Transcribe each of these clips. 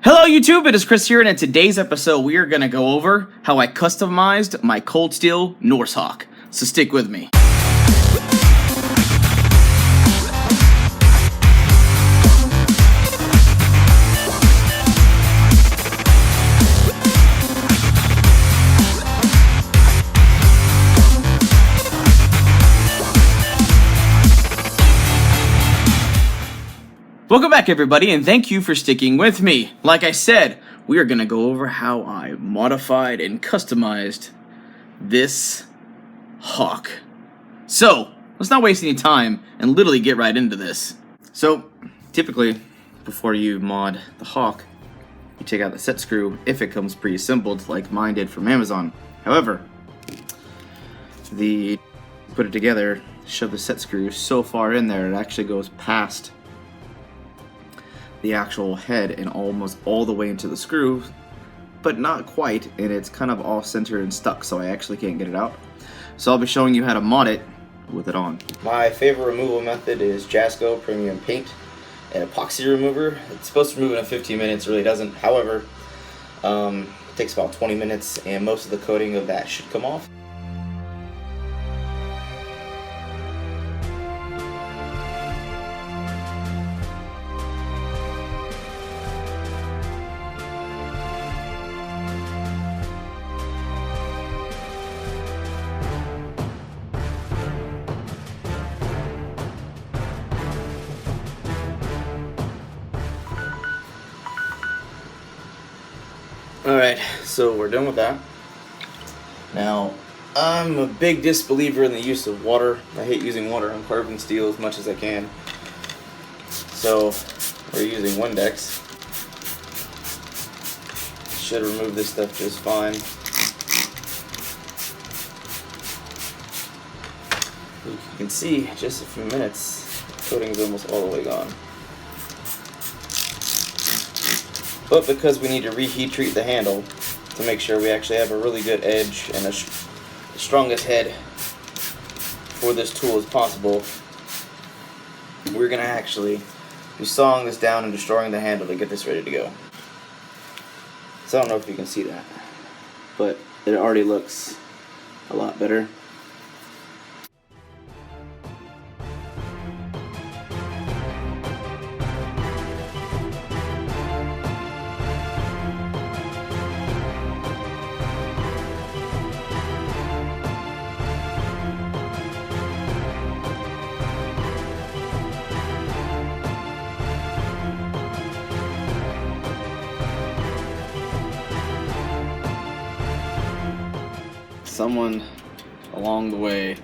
Hello YouTube, it is Chris here, and in today's episode we are going to go over how I customized my Cold Steel Norse Hawk. So stick with me. Welcome back everybody, and thank you for sticking with me. Like I said, we are going to go over how I modified and customized this Hawk. So, let's not waste any time and literally get right into this. So, typically, before you mod the Hawk, you take out the set screw if it comes pre-assembled like mine did from Amazon. However, put it together, shove the set screw so far in there it actually goes past the actual head and almost all the way into the screw, but not quite, and it's kind of all centered and stuck, so I actually can't get it out. So I'll be showing you how to mod it with it on. My favorite removal method is Jasco Premium Paint, an epoxy remover. It's supposed to remove it in 15 minutes, really doesn't. However, it takes about 20 minutes and most of the coating of that should come off. Alright, so we're done with that. Now, I'm a big disbeliever in the use of water. I hate using water on carbon steel as much as I can. So, we're using Windex. Should remove this stuff just fine. You can see, just a few minutes, the coating is almost all the way gone. But because we need to reheat treat the handle to make sure we actually have a really good edge and the strongest head for this tool as possible, we're going to actually be sawing this down and destroying the handle to get this ready to go. So I don't know if you can see that, but it already looks a lot better. Someone along the way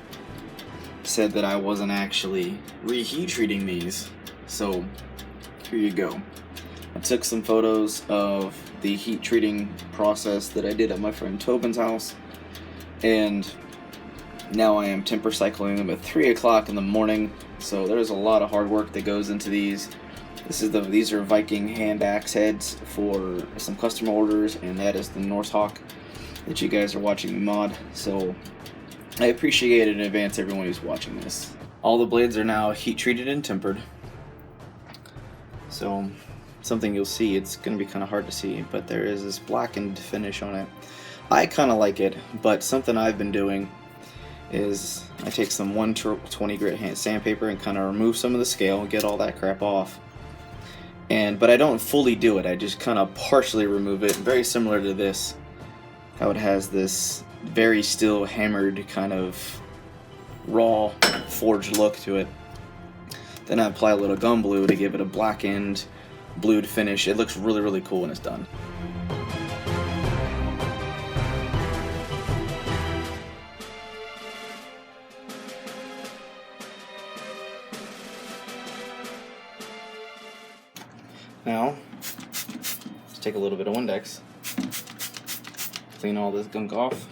said that I wasn't actually reheat treating these, so here you go. I took some photos of the heat treating process that I did at my friend Tobin's house, and now I am temper cycling them at 3 o'clock in the morning, so there's a lot of hard work that goes into these. These are Viking hand axe heads for some customer orders, and that is the Norse Hawk that you guys are watching me mod, so I appreciate it in advance everyone who's watching this. All the blades are now heat treated and tempered, so something you'll see, it's going to be kind of hard to see, but there is this blackened finish on it. I kind of like it, but something I've been doing is I take some 120 grit sandpaper and kind of remove some of the scale and get all that crap off. But I don't fully do it, I just kind of partially remove it, very similar to this. How it has this very still hammered kind of raw forged look to it. Then I apply a little gum glue to give it a blackened, blued finish. It looks really, really cool when it's done. Now, let's take a little bit of Windex. Clean all this gunk off.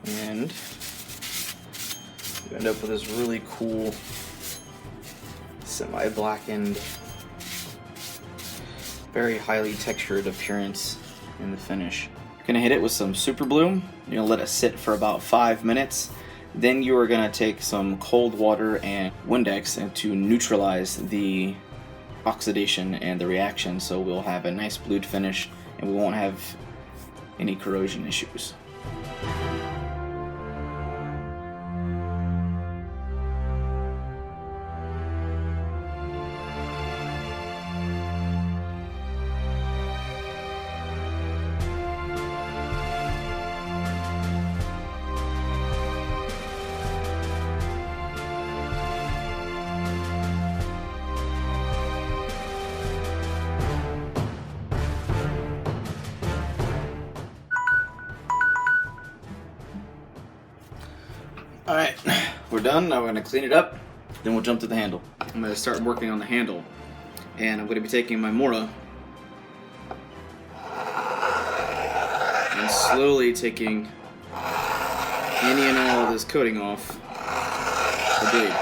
And you end up with this really cool semi-blackened, very highly textured appearance in the finish. Gonna hit it with some super blue. You're gonna let it sit for about 5 minutes, Then you are going to take some cold water and Windex and to neutralize the oxidation and the reaction, so we'll have a nice blued finish and we won't have any corrosion issues. Alright, we're done. Now we're going to clean it up, then we'll jump to the handle. I'm going to start working on the handle, and I'm going to be taking my Mora and slowly taking any and all of this coating off the blade.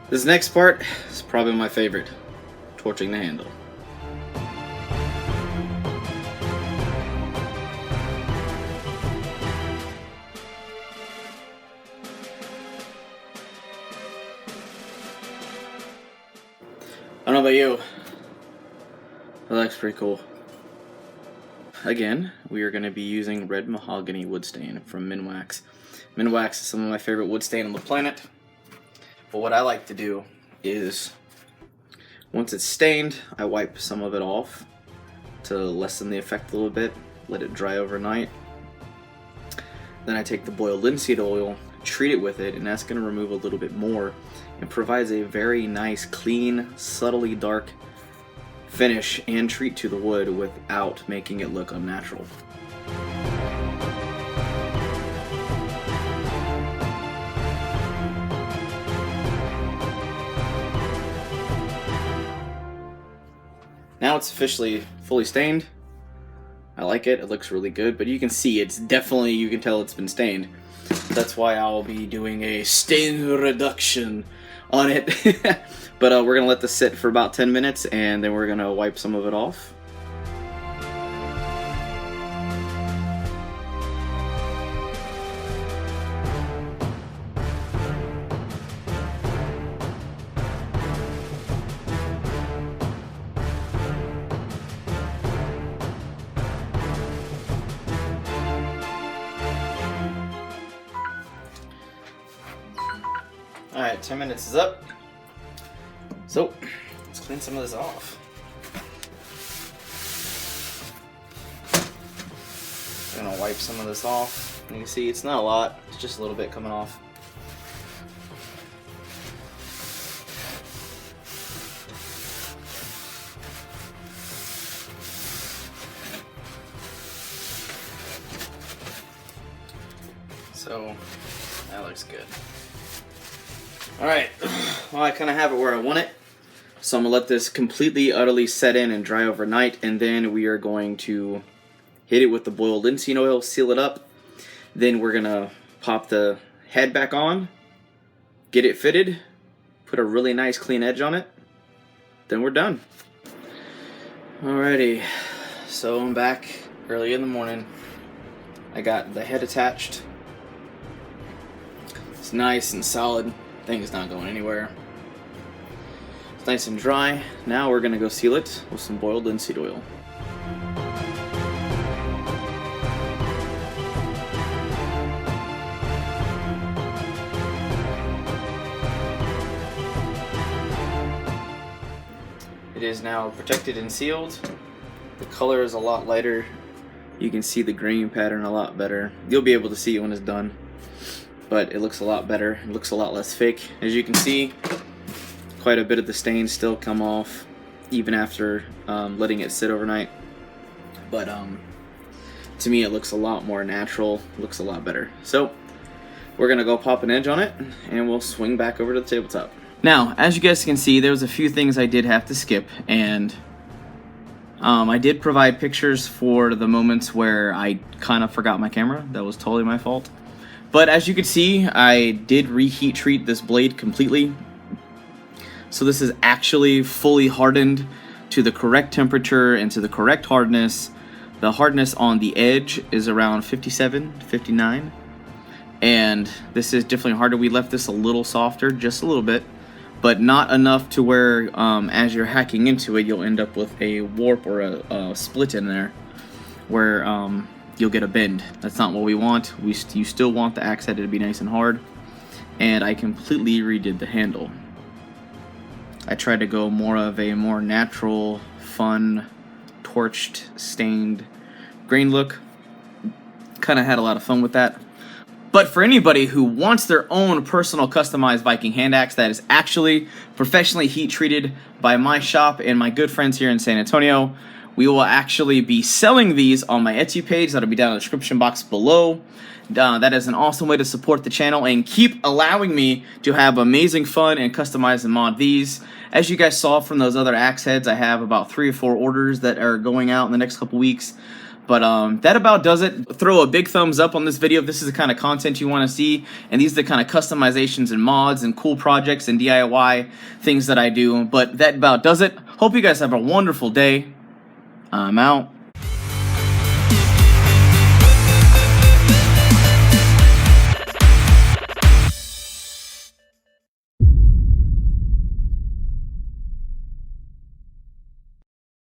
This next part is probably my favorite, torching the handle. I don't know about you, that looks pretty cool. Again, we are going to be using red mahogany wood stain from Minwax. Minwax is some of my favorite wood stain on the planet. But what I like to do is, once it's stained, I wipe some of it off to lessen the effect a little bit, let it dry overnight. Then I take the boiled linseed oil, treat it with it, and that's going to remove a little bit more and provides a very nice, clean, subtly dark finish and treat to the wood without making it look unnatural. Now it's officially fully stained. I like it, it looks really good, but you can see it's definitely, you can tell it's been stained. That's why I'll be doing a stain reduction on it. But we're gonna let this sit for about 10 minutes and then we're gonna wipe some of it off. Alright, 10 minutes is up. So, let's clean some of this off. I'm gonna wipe some of this off. And you can see it's not a lot, it's just a little bit coming off. So, that looks good. Alright, well I kind of have it where I want it. So I'm going to let this completely, utterly set in and dry overnight. And then we are going to hit it with the boiled linseed oil, seal it up. Then we're going to pop the head back on, get it fitted, put a really nice clean edge on it. Then we're done. Alrighty, so I'm back early in the morning. I got the head attached. It's nice and solid. Thing's not going anywhere. It's nice and dry. Now we're gonna go seal it with some boiled linseed oil. It is now protected and sealed. The color is a lot lighter. You can see the grain pattern a lot better. You'll be able to see it when it's done. But it looks a lot better. It looks a lot less fake. As you can see, quite a bit of the stains still come off even after letting it sit overnight. But to me it looks a lot more natural, looks a lot better. So we're gonna go pop an edge on it and we'll swing back over to the tabletop. Now, as you guys can see, there was a few things I did have to skip, and I did provide pictures for the moments where I kind of forgot my camera. That was totally my fault. But as you can see, I did reheat treat this blade completely. So this is actually fully hardened to the correct temperature and to the correct hardness. The hardness on the edge is around 57, 59. And this is definitely harder. We left this a little softer, just a little bit, but not enough to where as you're hacking into it, you'll end up with a warp or a split in there where you'll get a bend. That's not what we want. You still want the axe head to be nice and hard. And I completely redid the handle. I tried to go more of a more natural, fun, torched, stained grain look. Kind of had a lot of fun with that. But for anybody who wants their own personal customized Viking hand axe that is actually professionally heat treated by my shop and my good friends here in San Antonio, we will actually be selling these on my Etsy page. That'll be down in the description box below. That is an awesome way to support the channel and keep allowing me to have amazing fun and customize and mod these. As you guys saw from those other axe heads, I have about 3 or 4 orders that are going out in the next couple weeks. But that about does it. Throw a big thumbs up on this video if this is the kind of content you want to see. And these are the kind of customizations and mods and cool projects and DIY things that I do. But that about does it. Hope you guys have a wonderful day. I'm out.